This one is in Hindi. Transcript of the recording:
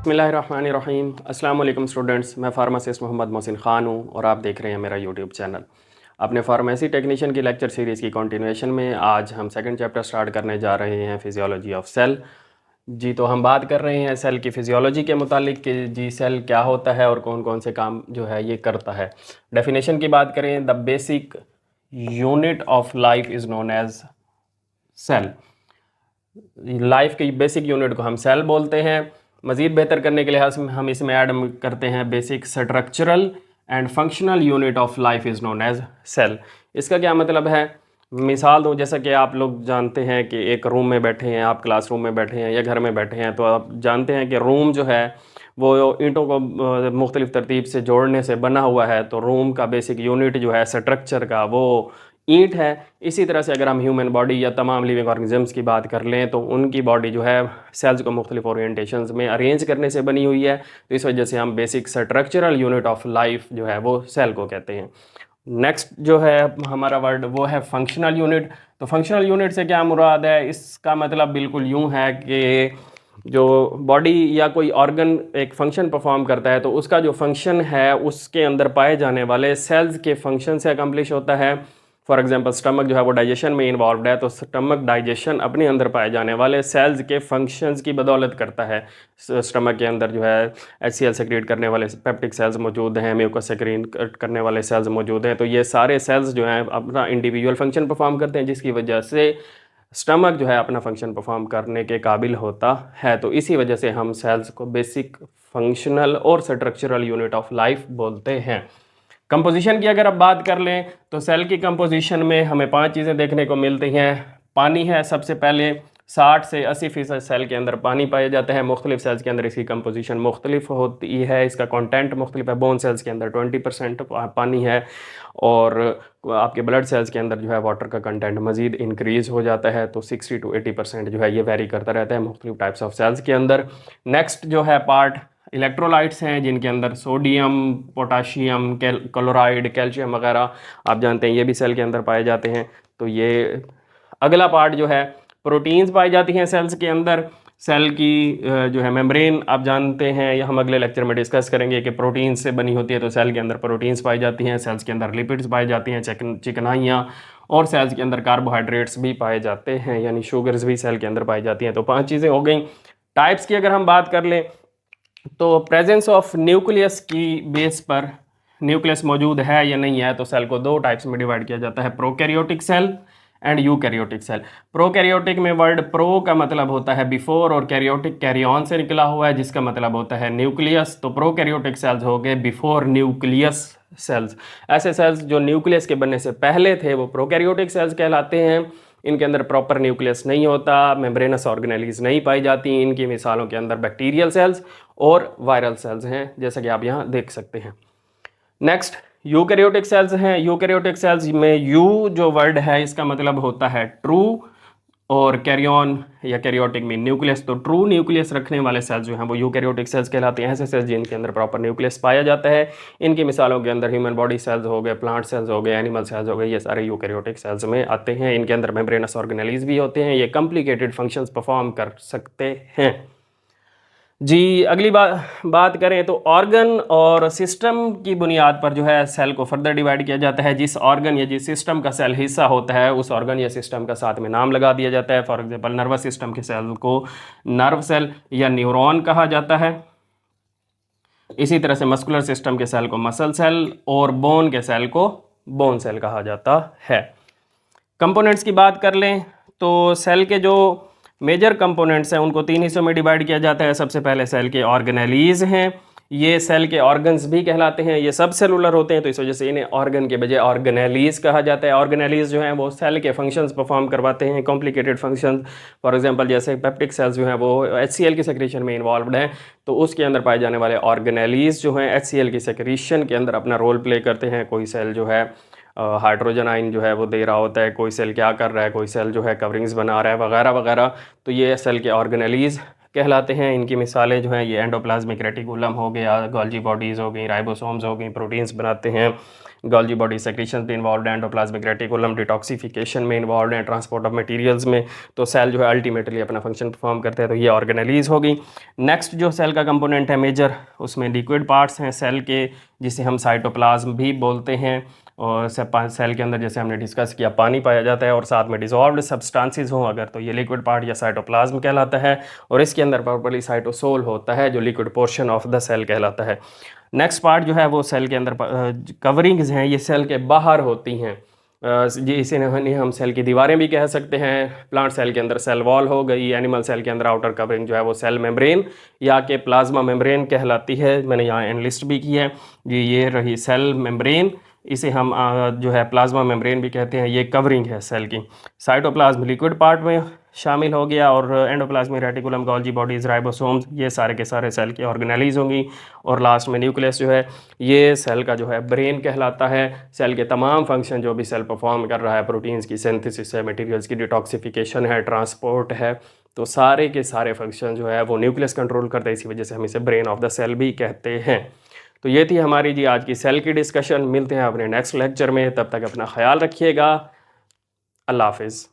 बिस्मिल्लाहिर्रहमानिर्रहीम। अस्सलाम वालेकुम स्टूडेंट्स, मैं फार्मासिस्ट मोहम्मद मोहसिन ख़ान हूँ और आप देख रहे हैं मेरा यूट्यूब चैनल। अपने फार्मेसी टेक्नीशियन की लेक्चर सीरीज़ की कंटिन्यूएशन में आज हम सेकंड चैप्टर स्टार्ट करने जा रहे हैं, फिजियोलॉजी ऑफ सेल। जी, तो हम बात कर रहे हैं सेल की फिजियोलॉजी के मुतालिक कि जी सेल क्या होता है और कौन कौन से काम जो है ये करता है। डेफिनेशन की बात करें, the basic unit of life is known as cell. Life की बेसिक यूनिट को हम सेल बोलते हैं। मज़ीद बेहतर करने के लिहाज में हम इसमें ऐड करते हैं basic structural and functional unit of life is known as cell. इसका क्या मतलब है? मिसाल दूँ, जैसा कि आप लोग जानते हैं कि एक रूम में बैठे हैं, आप क्लासरूम में बैठे हैं या घर में बैठे हैं, तो आप जानते हैं कि रूम जो है वो ईंटों को मुख्तलिफ़ तरतीब से जोड़ने से बना हुआ है। तो रूम का बेसिक यूनिट जो है स्ट्रक्चर का वो ईंट है। इसी तरह से अगर हम ह्यूमन बॉडी या तमाम लिविंग ऑर्गेनिजम्स की बात कर लें तो उनकी बॉडी जो है सेल्स को मुख्तलिफ ओरिएंटेशंस में अरेंज करने से बनी हुई है। तो इस वजह से हम basic structural unit of life जो है वो सेल को कहते हैं। नेक्स्ट जो है हमारा वर्ड वो है फंक्शनल यूनिट। तो फंक्शनल यूनिट से क्या मुराद है? इसका मतलब बिल्कुल यूँ है कि जो बॉडी या कोई ऑर्गन एक फंक्शन परफॉर्म करता है तो उसका जो फंक्शन है उसके अंदर पाए जाने वाले सेल्स के फंक्शन से अकम्प्लिश होता है। फॉर एग्जांपल स्टमक जो है वो डाइजेशन में इन्वॉल्व है, तो स्टमक डाइजेशन अपने अंदर पाए जाने वाले सेल्स के फंक्शंस की बदौलत करता है। स्टमक के अंदर जो है HCl सेक्रेट करने वाले पेप्टिक सेल्स मौजूद हैं, म्यूकस सेक्रीन करने वाले सेल्स मौजूद हैं। तो ये सारे सेल्स जो हैं अपना इंडिविजुअल फंक्शन परफॉर्म करते हैं, जिसकी वजह से स्टमक जो है अपना फंक्शन परफॉर्म करने के काबिल होता है। तो इसी वजह से हम सेल्स को बेसिक फंक्शनल और स्ट्रक्चरल यूनिट ऑफ लाइफ बोलते हैं। कंपोजिशन की अगर आप बात कर लें तो सेल की कंपोजिशन में हमें 5 चीज़ें देखने को मिलती हैं। पानी है सबसे पहले, 60 से 80% सेल के अंदर पानी पाया जाता है। मुख्तलिफ सेल्स के अंदर इसकी कंपोजिशन मुख्तलिफ होती है, इसका कंटेंट मुख्तलिफ है। बोन सेल्स के अंदर 20% पानी है और आपके ब्लड सेल्स के अंदर जो है वाटर का कंटेंट मज़ीद इंक्रीज़ हो जाता है। तो 60 to 80% जो है ये वेरी करता रहता है मुख्तलिफ टाइप्स ऑफ सेल्स के अंदर। नेक्स्ट जो है पार्ट इलेक्ट्रोलाइट्स हैं, जिनके अंदर सोडियम, पोटाशियम, क्लोराइड, कैल्शियम वगैरह आप जानते हैं ये भी सेल के अंदर पाए जाते हैं। तो ये अगला पार्ट जो है प्रोटीन्स पाई जाती हैं सेल्स के अंदर। सेल की जो है मेम्ब्रेन आप जानते हैं, या हम अगले लेक्चर में डिस्कस करेंगे कि प्रोटीन से बनी होती है। तो सेल के अंदर प्रोटीन्स पाई जाती हैं, सेल्स के अंदर लिपिड्स पाई जाती हैं, चिकनाइयाँ, और सेल्स के अंदर कार्बोहाइड्रेट्स भी पाए जाते हैं, यानी शुगर्स भी सेल के अंदर पाई जाती हैं। तो 5 चीज़ें हो गई। टाइप्स की अगर हम बात कर लें तो प्रेजेंस ऑफ न्यूक्लियस की बेस पर न्यूक्लियस मौजूद है या नहीं है, तो सेल को 2 टाइप्स में डिवाइड किया जाता है, prokaryotic cell and eukaryotic cell. Prokaryotic में वर्ड प्रो का मतलब होता है बिफोर और कैरियोटिक कैरियन से निकला हुआ है, जिसका मतलब होता है न्यूक्लियस। तो प्रोकैरियोटिक सेल्स हो गए बिफोर न्यूक्लियस सेल्स। ऐसे सेल्स जो न्यूक्लियस के बनने से पहले थे वो प्रोकैरियोटिक सेल्स कहलाते हैं। इनके अंदर प्रॉपर न्यूक्लियस नहीं होता, मेम्ब्रेनस ऑर्गेनेलीज नहीं पाई जाती। इनकी मिसालों के अंदर बैक्टीरियल सेल्स और वायरल सेल्स हैं, जैसा कि आप यहाँ देख सकते हैं। नेक्स्ट यूकैरियोटिक सेल्स हैं। यूकैरियोटिक सेल्स में यू जो वर्ड है इसका मतलब होता है ट्रू, और कैरियन या कैरियोटिक में न्यूक्लियस। तो ट्रू न्यूक्लियस रखने वाले सेल्स जो हैं वो यूकैरियोटिक सेल्स कहलाते हैं। ऐसे सेल्स जिनके अंदर प्रॉपर न्यूक्लियस पाया जाता है। इनकी मिसालों के अंदर ह्यूमन बॉडी सेल्स हो गए, प्लांट सेल्स हो गए, एनिमल सेल्स हो गए, ये सारे यूकैरियोटिक सेल्स में आते हैं। इनके अंदर मेम्ब्रेनस ऑर्गेनेलीज भी होते हैं, ये कॉम्प्लिकेटेड फंक्शंस परफॉर्म कर सकते हैं। जी, अगली बात करें तो ऑर्गन और सिस्टम की बुनियाद पर जो है सेल को फर्दर डिवाइड किया जाता है। जिस ऑर्गन या जिस सिस्टम का सेल हिस्सा होता है उस ऑर्गन या सिस्टम का साथ में नाम लगा दिया जाता है। फॉर एग्जांपल नर्वस सिस्टम के सेल को नर्व सेल या न्यूरॉन कहा जाता है। इसी तरह से मस्कुलर सिस्टम के सेल को मसल सेल और बोन के सेल को बोन सेल कहा जाता है। कंपोनेंट्स की बात कर लें तो सेल के जो मेजर कंपोनेंट्स हैं उनको 3 हिस्सों में डिवाइड किया जाता है। सबसे पहले सेल के ऑर्गेनेलीज हैं, ये सेल के ऑर्गन्स भी कहलाते हैं। ये सब सेलुलर होते हैं तो इस वजह से इन्हें ऑर्गन के बजाय ऑर्गेनेलीज कहा जाता है। ऑर्गेनेलीज जो हैं वो सेल के फंक्शंस परफॉर्म करवाते हैं, कॉम्प्लिकेटेड फंक्शंस। फॉर एग्जांपल जैसे पेप्टिक सेल्स जो हैं वो HCl की सेक्रेशन में इन्वॉल्वड हैं, तो उसके अंदर पाए जाने वाले ऑर्गेनेलीज जो हैं HCl की सेक्रेशन के अंदर अपना रोल प्ले करते हैं। कोई सेल जो है हाइड्रोजन आयन जो है वो दे रहा होता है, कोई सेल क्या कर रहा है, कोई सेल जो है कवरिंग्स बना रहा है वगैरह वगैरह। तो ये सेल के ऑर्गेनेलीज कहलाते हैं। इनकी मिसालें जो हैं ये एंडोप्लाज्मिक रेटिकुलम हो गया, गोल्जी बॉडीज़ हो गई, राइबोसोम्स हो गई, प्रोटीन्स बनाते हैं, गोल्जी बॉडी सेक्रेशन में इन्वॉल्व है, एंडोप्लाज्मिक रेटिकुलम डिटॉक्सिफिकेशन में इन्वॉल्व है, ट्रांसपोर्ट ऑफ मटेरियल्स में। तो सेल जो है अल्टीमेटली अपना फंक्शन परफॉर्म करते हैं। तो ये ऑर्गेनेलीज होगी। नेक्स्ट जो सेल का कंपोनेंट है मेजर, उसमें लिक्विड पार्ट्स हैं सेल के, जिसे हम साइटोप्लाज्म भी बोलते हैं। और सेल के अंदर जैसे हमने डिस्कस किया पानी पाया जाता है और साथ में डिजॉल्व्ड सब्सटेंसेस हों अगर, तो ये लिक्विड पार्ट या साइटोप्लाज्म कहलाता है। और इसके अंदर प्रॉपर्ली साइटोसोल होता है जो liquid portion of the cell कहलाता है। नेक्स्ट पार्ट जो है वो सेल के अंदर कवरिंग्स हैं, ये सेल के बाहर होती हैं। जी इसे हम सेल की दीवारें भी कह सकते हैं। प्लांट सेल के अंदर सेल वॉल हो गई, एनिमल सेल के अंदर आउटर कवरिंग जो है वो सेल मेम्ब्रेन या के प्लाज्मा मेम्ब्रेन कहलाती है। मैंने यहाँ एनलिस्ट भी की है जी, ये रही सेल मेम्ब्रेन, इसे हम जो है प्लाज्मा मेम्ब्रेन भी कहते हैं। ये कवरिंग है सेल की। साइटोप्लाज्म लिक्विड पार्ट में शामिल हो गया और endoplasmic reticulum, Golgi bodies, ribosomes, ये सारे के सारे सेल की ऑर्गेनेलीज होंगी। और लास्ट में न्यूक्लियस जो है ये सेल का जो है ब्रेन कहलाता है। सेल के तमाम फंक्शन जो भी सेल परफॉर्म कर रहा है, प्रोटीन्स की सिंथेसिस है, मटेरियल्स की डिटॉक्सिफिकेशन है, ट्रांसपोर्ट है, तो सारे के सारे फंक्शन जो है वो न्यूक्लियस कंट्रोल करता है। इसी वजह से हम इसे ब्रेन ऑफ द सेल भी कहते हैं। तो ये थी हमारी जी आज की सेल की डिस्कशन। मिलते हैं अपने नेक्स्ट लेक्चर में, तब तक अपना ख्याल रखिएगा। अल्लाह हाफिज़।